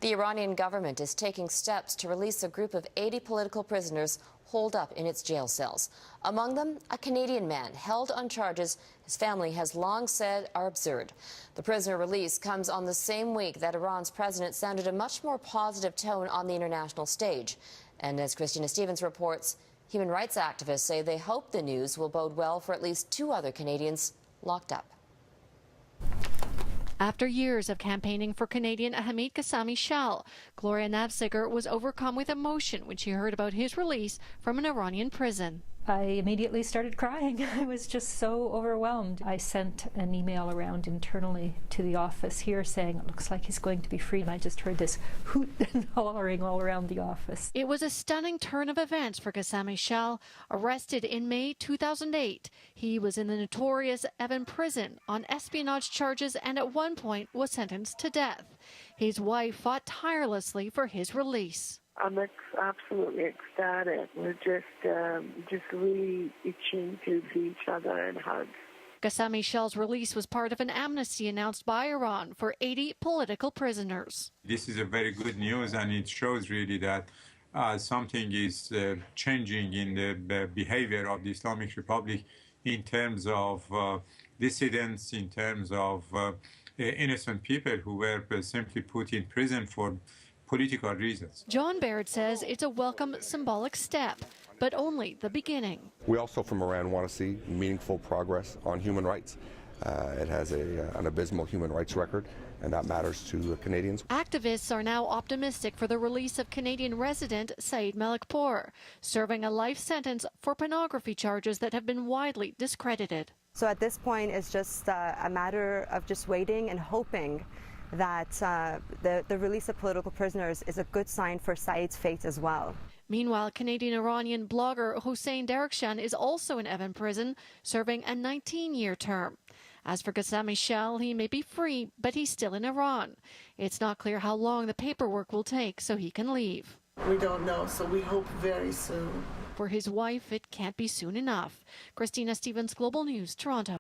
The Iranian government is taking steps to release a group of 80 political prisoners holed up in its jail cells. Among them, a Canadian man held on charges his family has long said are absurd. The prisoner release comes on the same week that Iran's president sounded a much more positive tone on the international stage. And as Christina Stevens reports, human rights activists say they hope the news will bode well for at least 2 other Canadians locked up. After years of campaigning for Canadian Hamid Kassami Shal, Gloria Navsiger was overcome with emotion when she heard about his release from an Iranian prison. I immediately started crying. I was just so overwhelmed. I sent an email around internally to the office here saying it looks like he's going to be free, and I just heard this hoot and hollering all around the office. It was a stunning turn of events for Kassami Shal. Arrested in May 2008, he was in the notorious Evin prison on espionage charges and at one point was sentenced to death. His wife fought tirelessly for his release. I'm absolutely ecstatic. We're just really itching to see each other and hug. Kassami Shal's release was part of an amnesty announced by Iran for 80 political prisoners. This is a very good news, and it shows really that something is changing in the behavior of the Islamic Republic in terms of dissidents, in terms of innocent people who were simply put in prison for political reasons. John Baird says it's a welcome symbolic step, but only the beginning. We also from Iran want to see meaningful progress on human rights. It has an abysmal human rights record, and that matters to Canadians. Activists are now optimistic for the release of Canadian resident Saeed Malikpour, serving a life sentence for pornography charges that have been widely discredited. So at this point, it's just a matter of just waiting and hoping that the release of political prisoners is a good sign for Saeed's fate as well. Meanwhile, Canadian-Iranian blogger Hossein Darakhshan is also in Evin prison, serving a 19-year term. As for Kassami Shal, he may be free, but he's still in Iran. It's not clear how long the paperwork will take so he can leave. We don't know, so we hope very soon. For his wife, it can't be soon enough. Christina Stevens, Global News, Toronto.